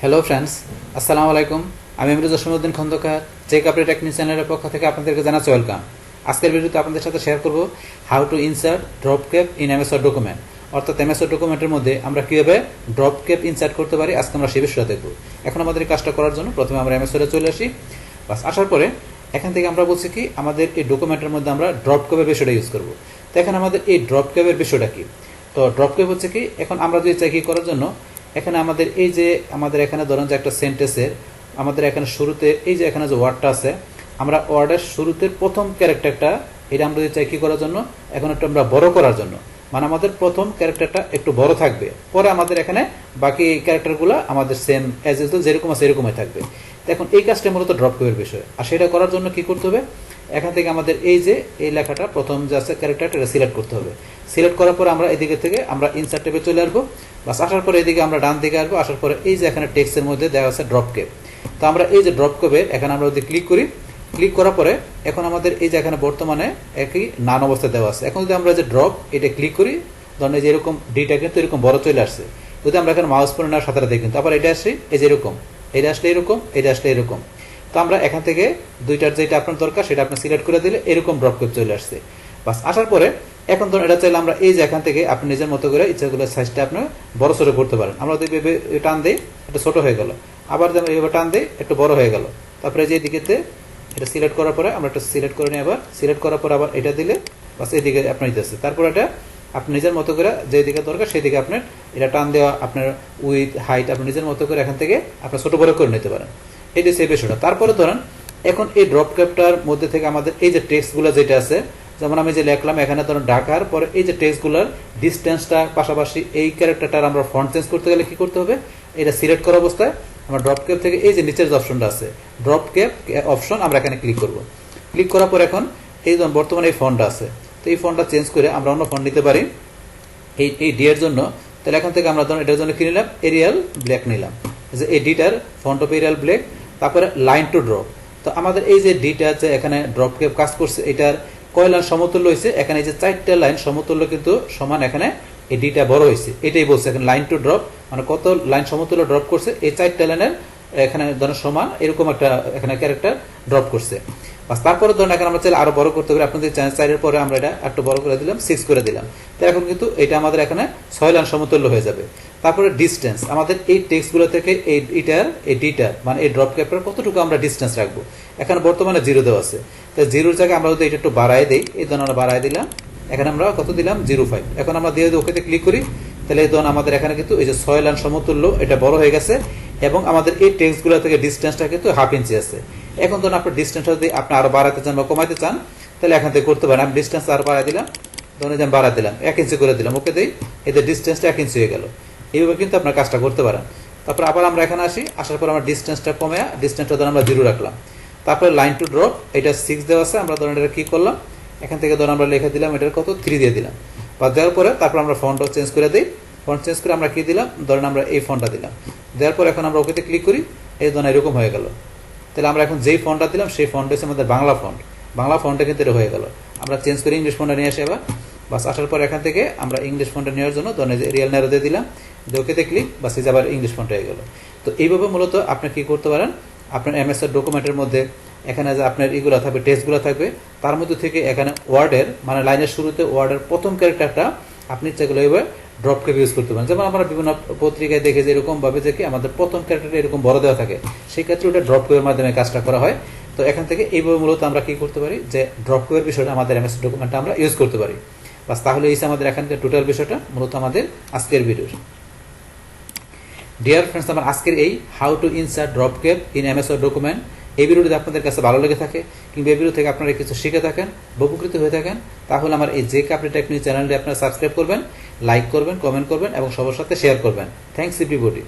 Hello friends, আসসালামু আলাইকুম। আমি Amruj Jasimuddin Khandakar, check update technique চ্যানেলের পক্ষ থেকে আপনাদেরকে জানাচ্ছি ওয়েলকাম। আজকের ভিডিওতে আপনাদের সাথে শেয়ার করব how to insert drop cap in MS Word document. অর্থাৎ এমএসওয়ার্ড ডকুমেন্টের মধ্যে আমরা কীভাবে ড্রপ ক্যাপ ইনসার্ট করতে পারি, আজকে আমরা সেই বিষয়টা দেখব। এখন আমাদের এই কাজটা করার জন্য প্রথমে আমরা এমএসওয়ার্ডে চলে আসি। বাস আসার পরে এখান থেকে আমরা বলছি কি আমাদের এই ডকুমেন্টের মধ্যে আমরা ড্রপ ক্যাপের বিষয়টা ইউজ করব। তো এখন আমাদের এই ড্রপ ক্যাপের বিষয়টা কি? তো ড্রপ ক্যাপ হচ্ছে কি, এখন আমরা যদি চাই কি করার জন্য, এখানে আমাদের এই যে আমাদের এখানে ধরুন যে একটা সেন্টেন্সের আমাদের এখানে শুরুতে এই যে এখানে যে ওয়ার্ডটা আছে, আমরা ওয়ার্ডের শুরুতে প্রথম ক্যারেক্টারটা এটা আমরা যদি চাই কি করার জন্য, এখন একটু আমরা বড় করার জন্য, মানে আমাদের প্রথম ক্যারেক্টারটা একটু বড় থাকবে, পরে আমাদের এখানে বাকি ক্যারেক্টারগুলো আমাদের সেম অ্যাজ ইউজুয়াল যেরকম আছে এরকমই থাকবে। এখন এই কাজটা মূলত ড্রপ ক্যাপের বিষয়। আর সেটা করার জন্য কি করতে হবে, এখান থেকে আমাদের এই যে এই লেখাটা প্রথম যে আছে ক্যারেক্টারটা এটা সিলেক্ট করতে হবে। সিলেক্ট করার পরে আমরা এদিকে থেকে আমরা ইনসার্ট ট্যাবে চলে আসবো। বাস আসার পরে এদিকে আমরা ডান দিকে আসবো। আসার পরে এই যে এখানে টেক্সটের মধ্যে দেওয়া আছে ড্রপ ক্যাপ। তো আমরা এই যে ড্রপ ক্যাপে এখানে আমরা যদি ক্লিক করি, ক্লিক করার পরে এখন আমাদের এই যে এখানে বর্তমানে একই নান অবস্থায় দেওয়া আছে। এখন যদি আমরা যে ড্রপ এটা ক্লিক করি, ধরেন এই যে এরকম ডিটা কিন্তু এরকম বড় চলে আসছে। যদি আমরা এখানে মাউস পরে নেওয়ার সাথে দেখি, কিন্তু আবার এটা আসছে এই যে এরকম, এটা আসলে এরকম, এটা আসলে এরকম। তো আমরা এখান থেকে দুইটার যেটা আপনার দরকার সেটা আপনি সিলেক্ট করে দিলে এরকম ড্রপ ক্যাপ চলে আসছে। বাস আসার পরে এখন ধরুন এটা চাইলে আমরা এই যে এখান থেকে আপনি নিজের মতো করে ইচ্ছাগুলো সাইজটা আপনি বড় ছোট করতে পারেন। আমরা যদি টান দিই একটু ছোট হয়ে গেল, আবার যেমন এইভাবে টান দিই একটু বড় হয়ে গেল। তারপরে যে দিকেতে এটা সিলেক্ট করার পরে আমরা একটা সিলেক্ট করে নিই, আবার সিলেক্ট করার পরে আবার এটা দিলে বাস এইদিকে আপনার দিতেছে। তারপর এটা আপনি নিজের মতো করে যে দিকে দরকার সেই দিকে আপনার এটা টান দেওয়া, আপনার উইথ হাইট আপনি নিজের মতো করে এখান থেকে আপনার ছোট বড় করে নিতে পারেন। এইটা সেই বিষয়টা। তারপরে ধরেন এখন এই ড্রপ ক্যাপটার মধ্যে থেকে আমাদের এই যে টেক্সটগুলো যেটা আছে, যেমন আমি যে লিখলাম এখানে ধরুন ঢাকার পরে এই যে টেক্সটগুলোর ডিস্টেন্সটা পাশাপাশি এই ক্যারেক্টারটার আমরা ফন্ট চেঞ্জ করতে গেলে কি করতে হবে, এটা সিলেক্ট করা অবস্থায় আমরা ড্রপ ক্যাপ থেকে এই যে নিচের যে অপশনটা আছে ড্রপ ক্যাপ অপশন আমরা এখানে ক্লিক করব। ক্লিক করার পর এখন এই বর্তমানে এই ফন্টটা আছে, তো এই ফন্টটা চেঞ্জ করে আমরা অন্য ফন্ট নিতে পারি এই ডি এর জন্য। তাহলে এখান থেকে আমরা ধরুন এটার জন্য কি নিলাম, এরিয়াল ব্ল্যাক নিলাম, যে এই ডিটার ফন্ট অফ এরিয়াল ব্ল্যাক। তারপরে লাইন টু ড্রপ। তো আমাদের এই যে ডিটা আছে এখানে ড্রপ ক্যাপ কাজ করছে, এটার কয় লাইন সমতুল্য হয়েছে, এখানে এই যে 4টা লাইন সমতুল্য কিন্তু সমান, এখানে এই ডিটা বড় হয়েছে এটাই বলছে। এখানে লাইন টু ড্রপ মানে কত লাইন সমতুল্য ড্রপ করছে, এই 4টা লাইনের এখানে ধরেন সমান এরকম একটা এখানে ক্যারেক্টার ড্রপ করছে। বাস তারপরে ধরেন এখানে আমরা চাইলে আরো বড় করতে পারি। আপনাদের চাইলের পরে আমরা এটা একটু বড় করে দিলাম, 6 করে দিলাম। তো এখন কিন্তু এটা আমাদের এখানে 6 লাইন সমতুল্য হয়ে যাবে। তারপরে ডিস্টেন্স, আমাদের এই টেক্সটগুলো থেকে এই ডিটার মানে এই ড্রপ ক্যাপটার কতটুকু আমরা ডিস্টেন্স রাখবো। এখানে বর্তমানে 0 দেওয়া আছে, তো 0-র জায়গায় আমরা যদি এটা একটু বাড়ায় দিই, এই ধরনের আমরা বাড়ায় দিলাম, এখানে আমরা কত দিলাম 0.5। এখন আমরা দিয়ে ওকেতে ক্লিক করি, তাহলে এই ধরুন আমাদের এখানে কিন্তু এই যে 6 লাইন সমতুল্য এটা বড় হয়ে গেছে, এবং আমাদের এই টেক্সটগুলো থেকে ডিস্টেন্সটা কিন্তু 1/2 ইঞ্চি আছে। এখন ধরুন আপনার ডিস্টেন্সটা যদি আপনি আরো বাড়াতে চান বা কমাইতে চান, তাহলে এখান থেকে করতে পারেন। আমি ডিস্টেন্স আরো বাড়াই দিলাম, ধরুন যে আমি বাড়াই দিলাম 1 ইঞ্চি করে দিলাম, ওকে দিই, এতে ডিস্টেন্সটা 1 ইঞ্চি হয়ে গেল। এইভাবে কিন্তু আপনার কাজটা করতে পারেন। তারপর আবার আমরা এখানে আসি, আসার পর আমরা ডিস্টেন্সটা কমে ডিস্টেন্সটা ধরুন আমরা 0 রাখলাম। তারপরে লাইন টু ড্রপ এটা 6 দেওয়া আছে, আমরা ধরুন এটা কি করলাম, এখান থেকে ধরুন আমরা লিখে দিলাম এটার কত 3 দিয়ে দিলাম। বা দেওয়ার পরে তারপর আমরা ফন্টও চেঞ্জ করে দিই, ফন্ট চেঞ্জ করে আমরা কি দিলাম, ধরেন আমরা এই ফন্টটা দিলাম। দেওয়ার পর এখন আমরা ওকেতে ক্লিক করি, এই ধরুন এরকম হয়ে গেল। তাহলে আমরা এখন যেই ফন্টটা দিলাম সেই ফন্ট হচ্ছে আমাদের বাংলা ফন্ট, বাংলা ফন্টটা কিন্তু এটা হয়ে গেল। আমরা চেঞ্জ করে ইংলিশ ফন্টটা নিয়ে আসি এবার। বাস আসার পর এখান থেকে আমরা ইংলিশ ফন্টটা নেওয়ার জন্য ধরেন রিয়েল ন্যারো দিয়ে দিলাম, ওকেতে ক্লিক, বাস এই আবার ইংলিশ ফন্ট হয়ে গেল। তো এইভাবে মূলত আপনি কি করতে পারেন, আপনার এমএসওয়ার্ড ডকুমেন্টের মধ্যে এখানে যে আপনার এগুলো থাকবে টেক্সটগুলো থাকবে, তার মধ্যে থেকে এখানে ওয়ার্ডের মানে লাইনের শুরুতে ওয়ার্ডের প্রথম ক্যারেক্টারটা আপনি সেগুলো এইভাবে ড্রপ ক্যাপ ইউজ করতে পারেন। যেমন আমরা বিভিন্ন পত্রিকায় দেখে যে এরকম ভাবে যে কি আমাদের প্রথম ক্যারেক্টারটা এরকম বড় দেওয়া থাকে, সেই ক্ষেত্রে ওটা ড্রপ ক্যাপের মাধ্যমে কাজটা করা হয়। তো এখান থেকে এইভাবে মূলত আমরা কি করতে পারি, যে ড্রপ ক্যাপের বিষয়টা আমাদের এমএস ডকুমেন্টটা আমরা ইউজ করতে পারি। বাস তাহলে এই আমাদের এখানকার টোটাল বিষয়টা মূলত আমাদের আজকের ভিডিও। ডিয়ার ফ্রেন্ডস, আমার আজকের এই how to insert drop cap in MS Word document এই ভিডিওটি আপনাদের কাছে ভালো লেগে থাকে, কিংবা এই ভিডিও থেকে আপনারা কিছু শিখে থাকেন, উপকৃত হয়ে থাকেন, তাহলে আমার এই চেক আপডেট টেকনিক চ্যানেলটি আপনারা সাবস্ক্রাইব করবেন, লাইক করবেন, কমেন্ট করবেন এবং সবার সাথে শেয়ার করবেন। Thanks everybody.